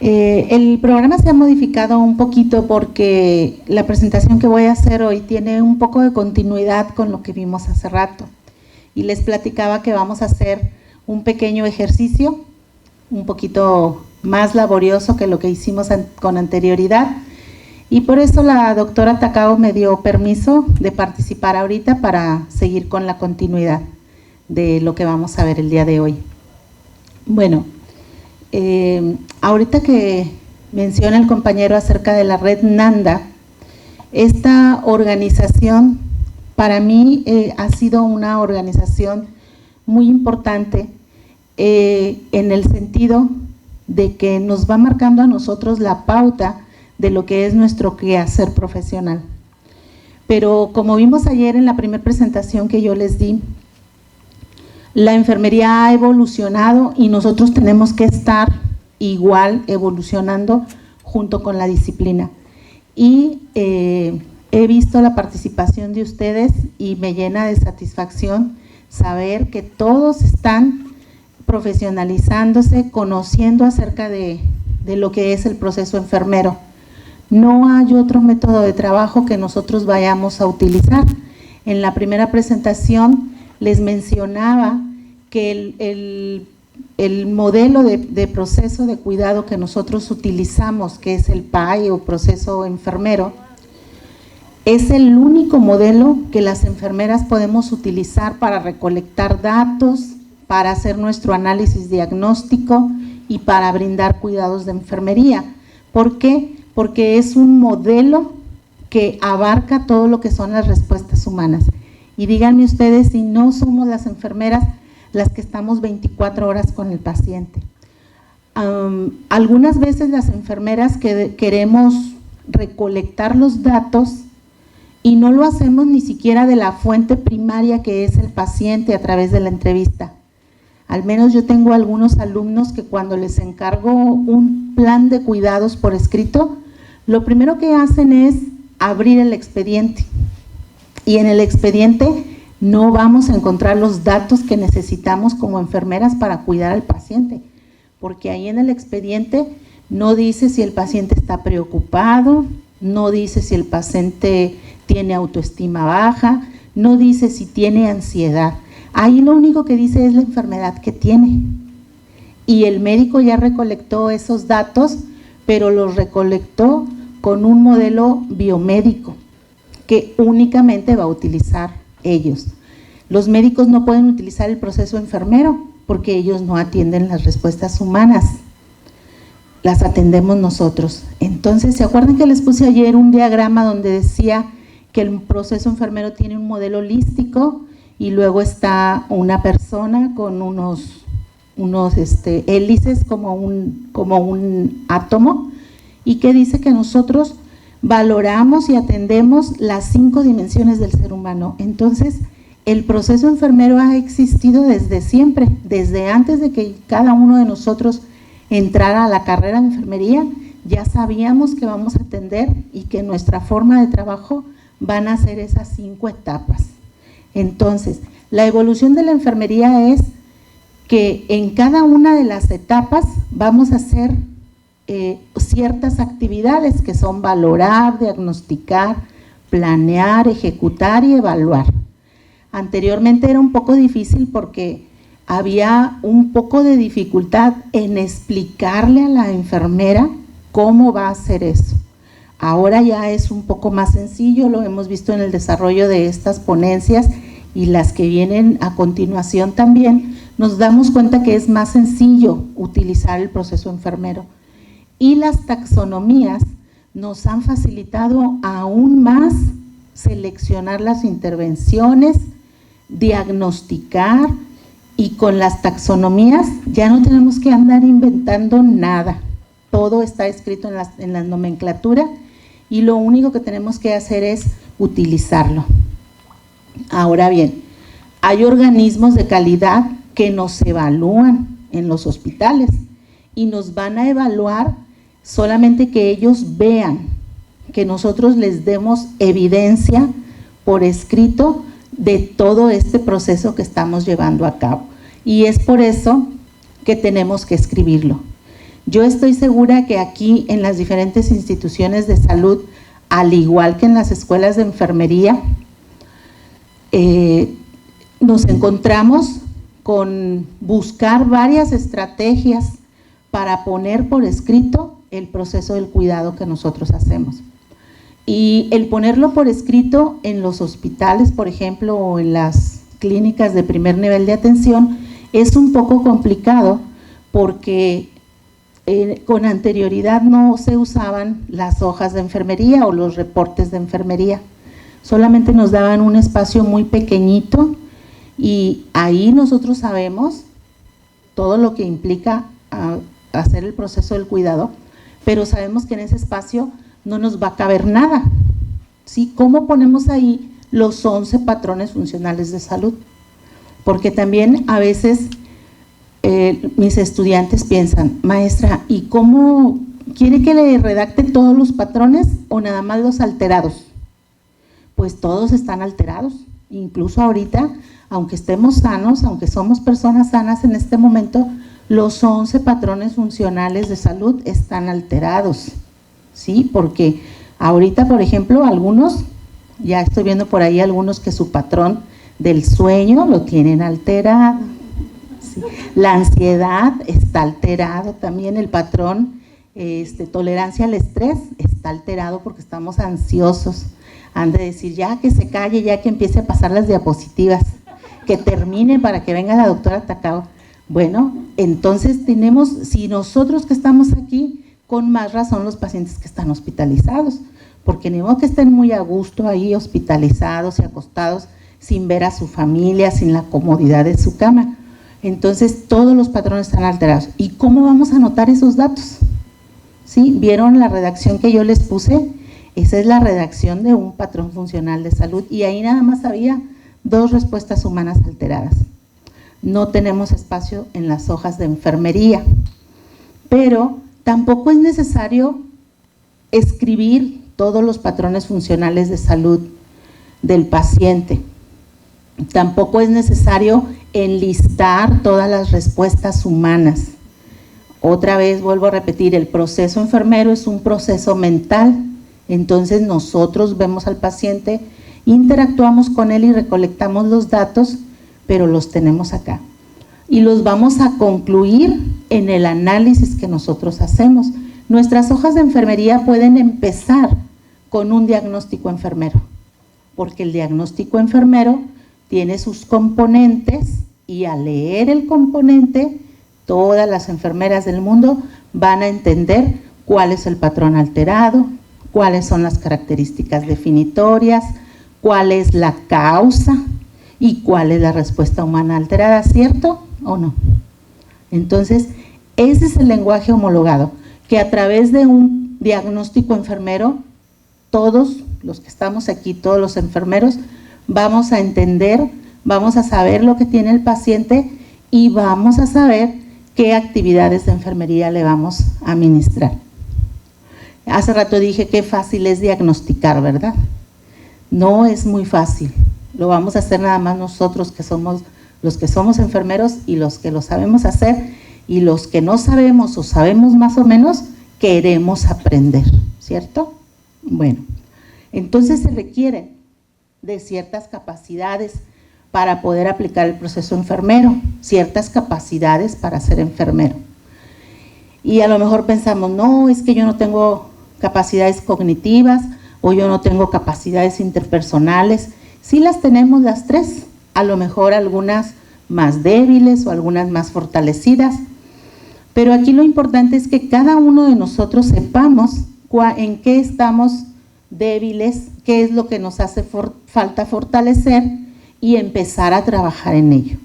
El programa se ha modificado un poquito porque la presentación que voy a hacer hoy tiene un poco de continuidad con lo que vimos hace rato. Y les platicaba que vamos a hacer un pequeño ejercicio, un poquito más laborioso que lo que hicimos con anterioridad. Y por eso la doctora Takao me dio permiso de participar ahorita para seguir con la continuidad de lo que vamos a ver el día de hoy. Bueno, ahorita que menciona el compañero acerca de la red NANDA, esta organización para mí ha sido una organización muy importante en el sentido de que nos va marcando a nosotros la pauta de lo que es nuestro quehacer profesional. Pero como vimos ayer en la primera presentación que yo les di, la enfermería ha evolucionado y nosotros tenemos que estar igual evolucionando junto con la disciplina. Y he visto la participación de ustedes y me llena de satisfacción saber que todos están profesionalizándose, conociendo acerca de lo que es el proceso enfermero. No hay otro método de trabajo que nosotros vayamos a utilizar. En la primera presentación les mencionaba que el modelo de proceso de cuidado que nosotros utilizamos, que es el PAI o proceso enfermero, es el único modelo que las enfermeras podemos utilizar para recolectar datos, para hacer nuestro análisis diagnóstico y para brindar cuidados de enfermería. ¿Por qué? Porque es un modelo que abarca todo lo que son las respuestas humanas. Y díganme ustedes si no somos las enfermeras las que estamos 24 horas con el paciente. Algunas veces las enfermeras queremos recolectar los datos y no lo hacemos ni siquiera de la fuente primaria que es el paciente a través de la entrevista. Al menos yo tengo algunos alumnos que cuando les encargo un plan de cuidados por escrito, lo primero que hacen es abrir el expediente. Y en el expediente no vamos a encontrar los datos que necesitamos como enfermeras para cuidar al paciente, porque ahí en el expediente no dice si el paciente está preocupado, no dice si el paciente tiene autoestima baja, no dice si tiene ansiedad. Ahí lo único que dice es la enfermedad que tiene. Y el médico ya recolectó esos datos, pero los recolectó con un modelo biomédico que únicamente va a utilizar ellos. Los médicos no pueden utilizar el proceso enfermero porque ellos no atienden las respuestas humanas, las atendemos nosotros. Entonces, ¿se acuerdan que les puse ayer un diagrama donde decía que el proceso enfermero tiene un modelo holístico y luego está una persona con unos hélices como un átomo, y que dice que nosotros valoramos y atendemos las 5 dimensiones del ser humano? Entonces, el proceso enfermero ha existido desde siempre, desde antes de que cada uno de nosotros entrara a la carrera de enfermería. Ya sabíamos que vamos a atender y que nuestra forma de trabajo van a ser esas 5 etapas. Entonces, la evolución de la enfermería es que en cada una de las etapas vamos a hacer ciertas actividades que son valorar, diagnosticar, planear, ejecutar y evaluar. Anteriormente era un poco difícil porque había un poco de dificultad en explicarle a la enfermera cómo va a hacer eso. Ahora ya es un poco más sencillo, lo hemos visto en el desarrollo de estas ponencias y las que vienen a continuación también, nos damos cuenta que es más sencillo utilizar el proceso enfermero. Y las taxonomías nos han facilitado aún más seleccionar las intervenciones, diagnosticar, y con las taxonomías ya no tenemos que andar inventando nada. Todo está escrito en la nomenclatura y lo único que tenemos que hacer es utilizarlo. Ahora bien, hay organismos de calidad que nos evalúan en los hospitales y nos van a evaluar solamente que ellos vean, que nosotros les demos evidencia por escrito de todo este proceso que estamos llevando a cabo. Y es por eso que tenemos que escribirlo. Yo estoy segura que aquí en las diferentes instituciones de salud, al igual que en las escuelas de enfermería, nos encontramos con buscar varias estrategias para poner por escrito el proceso del cuidado que nosotros hacemos. Y el ponerlo por escrito en los hospitales, por ejemplo, o en las clínicas de primer nivel de atención, es un poco complicado porque con anterioridad no se usaban las hojas de enfermería o los reportes de enfermería. Solamente nos daban un espacio muy pequeñito y ahí nosotros sabemos todo lo que implica hacer el proceso del cuidado, pero sabemos que en ese espacio no nos va a caber nada, ¿sí? ¿Cómo ponemos ahí los 11 patrones funcionales de salud? Porque también a veces mis estudiantes piensan, maestra, ¿y cómo quiere que le redacte todos los patrones o nada más los alterados? Pues todos están alterados, incluso ahorita, aunque estemos sanos, aunque somos personas sanas en este momento, los 11 patrones funcionales de salud están alterados, ¿sí? Porque ahorita, por ejemplo, algunos, ya estoy viendo por ahí algunos que su patrón del sueño lo tienen alterado, ¿sí? La ansiedad está alterado también, el patrón tolerancia al estrés está alterado porque estamos ansiosos. Han de decir ya que se calle, ya que empiece a pasar las diapositivas, que termine para que venga la doctora Takao. Bueno, entonces tenemos, si nosotros que estamos aquí, con más razón los pacientes que están hospitalizados, porque ni modo que estén muy a gusto ahí hospitalizados y acostados sin ver a su familia, sin la comodidad de su cama. Entonces todos los patrones están alterados. ¿Y cómo vamos a anotar esos datos? ¿Sí? ¿Vieron la redacción que yo les puse? Esa es la redacción de un patrón funcional de salud y ahí nada más había 2 respuestas humanas alteradas. No tenemos espacio en las hojas de enfermería, pero tampoco es necesario escribir todos los patrones funcionales de salud del paciente. Tampoco es necesario enlistar todas las respuestas humanas. Otra vez vuelvo a repetir, el proceso enfermero es un proceso mental. Entonces nosotros vemos al paciente, interactuamos con él y recolectamos los datos, pero los tenemos acá. Y los vamos a concluir en el análisis que nosotros hacemos. Nuestras hojas de enfermería pueden empezar con un diagnóstico enfermero, porque el diagnóstico enfermero tiene sus componentes y al leer el componente, todas las enfermeras del mundo van a entender cuál es el patrón alterado, cuáles son las características definitorias, cuál es la causa y cuál es la respuesta humana alterada, ¿cierto o no? Entonces, ese es el lenguaje homologado, que a través de un diagnóstico enfermero, todos los que estamos aquí, todos los enfermeros, vamos a entender, vamos a saber lo que tiene el paciente y vamos a saber qué actividades de enfermería le vamos a administrar. Hace rato dije qué fácil es diagnosticar, ¿verdad? No es muy fácil, lo vamos a hacer nada más nosotros que somos los que somos enfermeros y los que lo sabemos hacer, y los que no sabemos o sabemos más o menos, queremos aprender, ¿cierto? Bueno, entonces se requiere de ciertas capacidades para poder aplicar el proceso enfermero, ciertas capacidades para ser enfermero. Y a lo mejor pensamos, no, es que yo no tengo capacidades cognitivas o yo no tengo capacidades interpersonales. Sí las tenemos las 3, a lo mejor algunas más débiles o algunas más fortalecidas, pero aquí lo importante es que cada uno de nosotros sepamos en qué estamos débiles, qué es lo que nos hace falta fortalecer y empezar a trabajar en ello,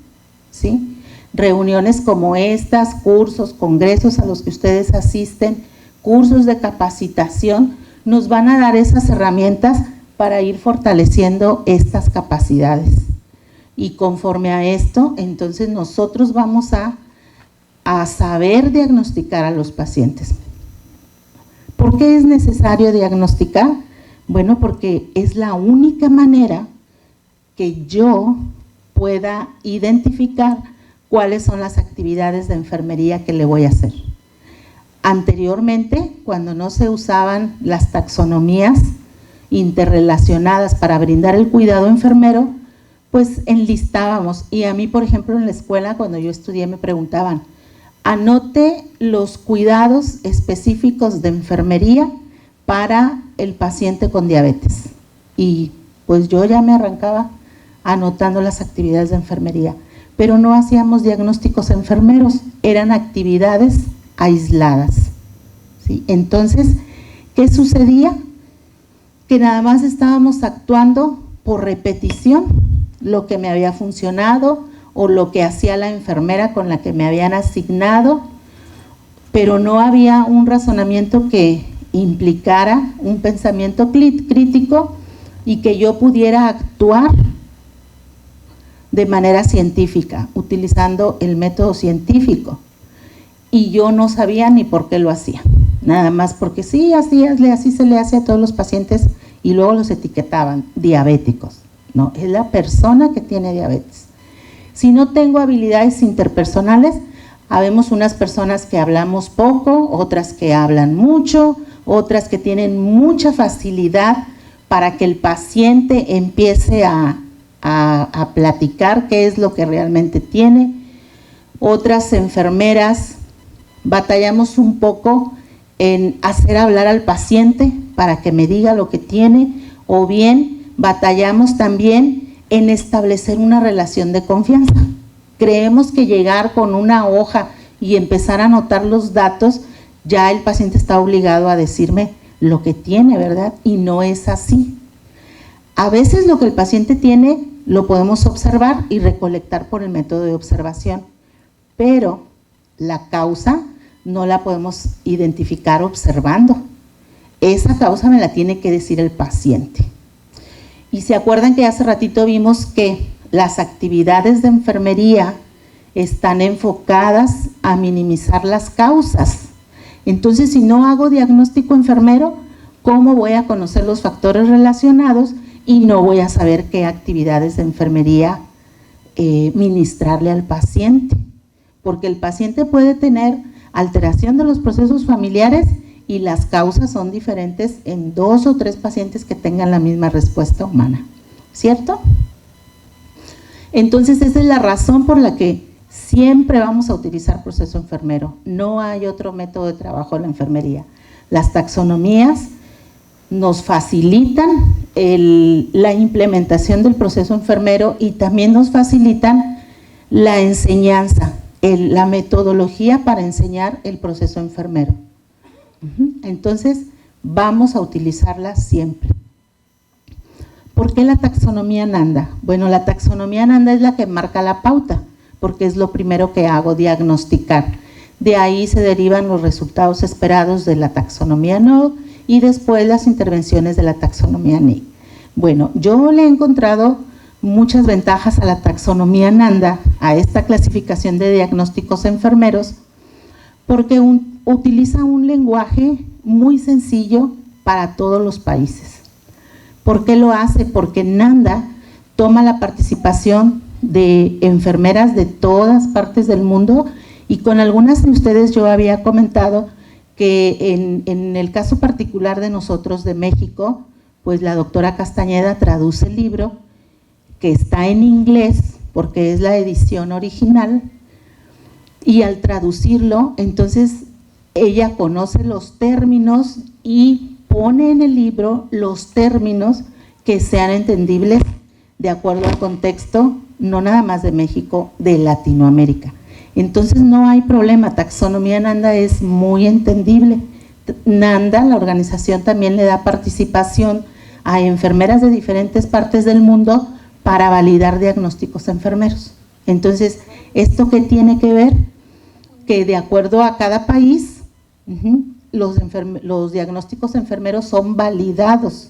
¿sí? Reuniones como estas, cursos, congresos a los que ustedes asisten, cursos de capacitación, nos van a dar esas herramientas para ir fortaleciendo estas capacidades. Y conforme a esto, entonces nosotros vamos a saber diagnosticar a los pacientes. ¿Por qué es necesario diagnosticar? Bueno, porque es la única manera que yo pueda identificar cuáles son las actividades de enfermería que le voy a hacer. Anteriormente, cuando no se usaban las taxonomías interrelacionadas para brindar el cuidado enfermero, pues enlistábamos. Y a mí, por ejemplo, en la escuela, cuando yo estudié, me preguntaban, anote los cuidados específicos de enfermería para el paciente con diabetes. Y pues yo ya me arrancaba anotando las actividades de enfermería, pero no hacíamos diagnósticos enfermeros, eran actividades aisladas, ¿sí? Entonces, ¿qué sucedía? Que nada más estábamos actuando por repetición, lo que me había funcionado o lo que hacía la enfermera con la que me habían asignado, pero no había un razonamiento que implicara un pensamiento crítico y que yo pudiera actuar de manera científica, utilizando el método científico. Y yo no sabía ni por qué lo hacía, nada más porque sí, así se le hace a todos los pacientes y luego los etiquetaban diabéticos. No, es la persona que tiene diabetes. Si no tengo habilidades interpersonales, habemos unas personas que hablamos poco, otras que hablan mucho, otras que tienen mucha facilidad para que el paciente empiece a platicar qué es lo que realmente tiene. Otras enfermeras batallamos un poco en hacer hablar al paciente para que me diga lo que tiene, o bien batallamos también en establecer una relación de confianza. Creemos que llegar con una hoja y empezar a anotar los datos, ya el paciente está obligado a decirme lo que tiene, ¿verdad? Y no es así. A veces lo que el paciente tiene lo podemos observar y recolectar por el método de observación, pero la causa no la podemos identificar observando. Esa causa me la tiene que decir el paciente. Y se acuerdan que hace ratito vimos que las actividades de enfermería están enfocadas a minimizar las causas. Entonces, si no hago diagnóstico enfermero, ¿cómo voy a conocer los factores relacionados y no voy a saber qué actividades de enfermería ministrarle al paciente? Porque el paciente puede tener alteración de los procesos familiares y las causas son diferentes en 2 o 3 pacientes que tengan la misma respuesta humana, ¿cierto? Entonces, esa es la razón por la que siempre vamos a utilizar proceso enfermero. No hay otro método de trabajo en la enfermería. Las taxonomías nos facilitan la implementación del proceso enfermero y también nos facilitan la enseñanza, la metodología para enseñar el proceso enfermero. Entonces, vamos a utilizarla siempre. ¿Por qué la taxonomía Nanda? Bueno, la taxonomía Nanda es la que marca la pauta, porque es lo primero que hago, diagnosticar. De ahí se derivan los resultados esperados de la taxonomía NOG y después las intervenciones de la taxonomía NIC. Bueno, yo le he encontrado muchas ventajas a la taxonomía Nanda, a esta clasificación de diagnósticos enfermeros, porque utiliza un lenguaje muy sencillo para todos los países. ¿Por qué lo hace? Porque Nanda toma la participación de enfermeras de todas partes del mundo y con algunas de ustedes yo había comentado que en el caso particular de nosotros de México, pues la doctora Castañeda traduce el libro que está en inglés porque es la edición original y al traducirlo, entonces ella conoce los términos y pone en el libro los términos que sean entendibles de acuerdo al contexto, no nada más de México, de Latinoamérica. Entonces no hay problema, taxonomía Nanda es muy entendible. Nanda, la organización, también le da participación a enfermeras de diferentes partes del mundo para validar diagnósticos enfermeros. Entonces, ¿esto qué tiene que ver? Que de acuerdo a cada país, los diagnósticos enfermeros son validados.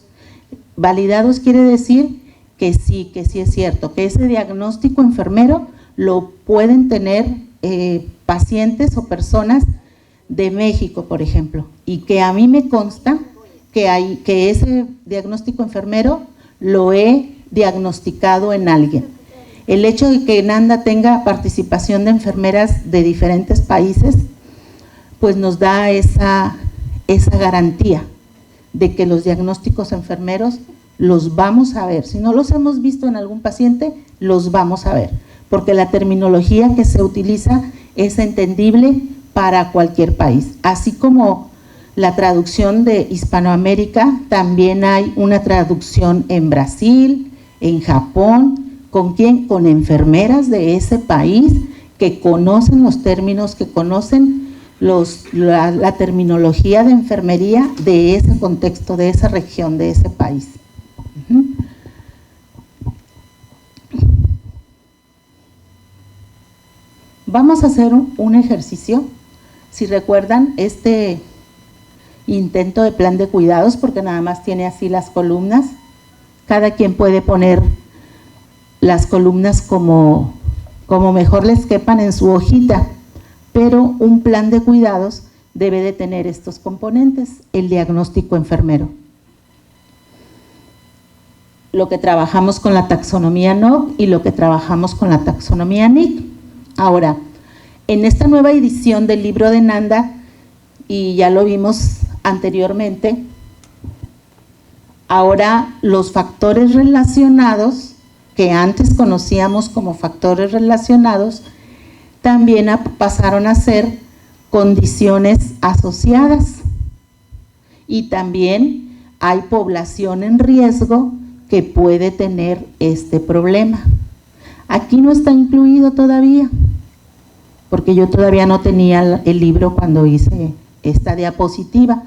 Validados quiere decir que sí es cierto, que ese diagnóstico enfermero lo pueden tener pacientes o personas de México, por ejemplo, y que a mí me consta que ese diagnóstico enfermero lo he diagnosticado en alguien. El hecho de que Nanda tenga participación de enfermeras de diferentes países, pues nos da esa garantía de que los diagnósticos enfermeros los vamos a ver. Si no los hemos visto en algún paciente, los vamos a ver, porque la terminología que se utiliza es entendible para cualquier país. Así como la traducción de Hispanoamérica, también hay una traducción en Brasil, en Japón. ¿Con quién? Con enfermeras de ese país que conocen los términos, que conocen la terminología de enfermería de ese contexto, de esa región, de ese país. Vamos a hacer un ejercicio, si recuerdan este intento de plan de cuidados, porque nada más tiene así las columnas. Cada quien puede poner las columnas como mejor les quepan en su hojita, pero un plan de cuidados debe de tener estos componentes: el diagnóstico enfermero, lo que trabajamos con la taxonomía NOC y lo que trabajamos con la taxonomía NIC. Ahora, en esta nueva edición del libro de Nanda, y ya lo vimos anteriormente, ahora los factores relacionados, que antes conocíamos como factores relacionados, también pasaron a ser condiciones asociadas, y también hay población en riesgo que puede tener este problema. Aquí no está incluido todavía, porque yo todavía no tenía el libro cuando hice esta diapositiva,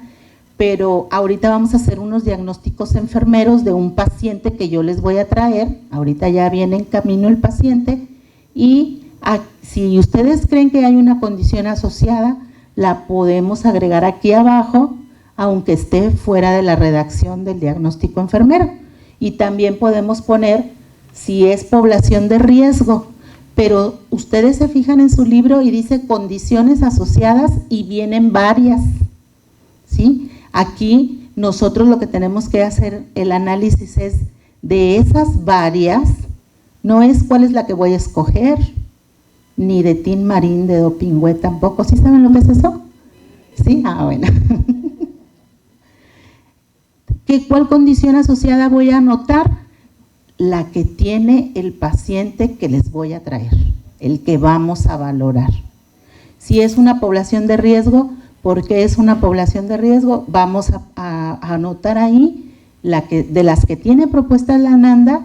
pero ahorita vamos a hacer unos diagnósticos enfermeros de un paciente que yo les voy a traer. Ahorita ya viene en camino el paciente, y si ustedes creen que hay una condición asociada, la podemos agregar aquí abajo, aunque esté fuera de la redacción del diagnóstico enfermero. Y también podemos poner si es población de riesgo, pero ustedes se fijan en su libro y dice condiciones asociadas y vienen varias, ¿sí? Aquí nosotros lo que tenemos que hacer el análisis es de esas varias, no es cuál es la que voy a escoger, ni de tin marín, de dopingüe tampoco. ¿Sí saben lo que es eso? ¿Sí? Ah, bueno. ¿Cuál condición asociada voy a anotar? La que tiene el paciente que les voy a traer, el que vamos a valorar. Si es una población de riesgo, ¿por qué es una población de riesgo? Vamos a anotar ahí de las que tiene propuesta la Nanda,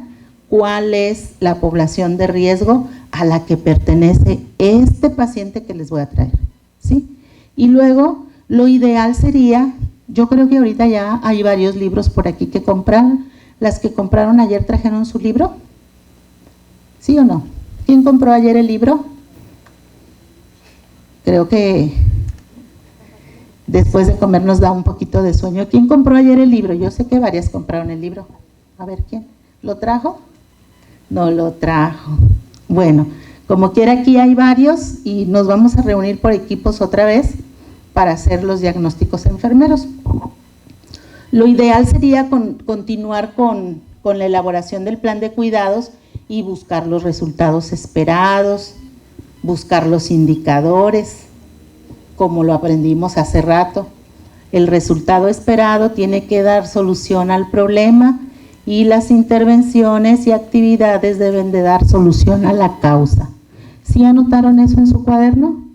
cuál es la población de riesgo a la que pertenece este paciente que les voy a traer, ¿sí? Y luego, lo ideal sería, yo creo que ahorita ya hay varios libros por aquí que compraron. ¿Las que compraron ayer trajeron su libro? ¿Sí o no? ¿Quién compró ayer el libro? Creo que después de comer nos da un poquito de sueño. ¿Quién compró ayer el libro? Yo sé que varias compraron el libro. A ver, ¿quién? ¿Lo trajo? No lo trajo. Bueno, como quiera, aquí hay varios y nos vamos a reunir por equipos otra vez para hacer los diagnósticos enfermeros. Lo ideal sería continuar con la elaboración del plan de cuidados y buscar los resultados esperados, buscar los indicadores, como lo aprendimos hace rato. El resultado esperado tiene que dar solución al problema y las intervenciones y actividades deben de dar solución a la causa. ¿Sí anotaron eso en su cuaderno?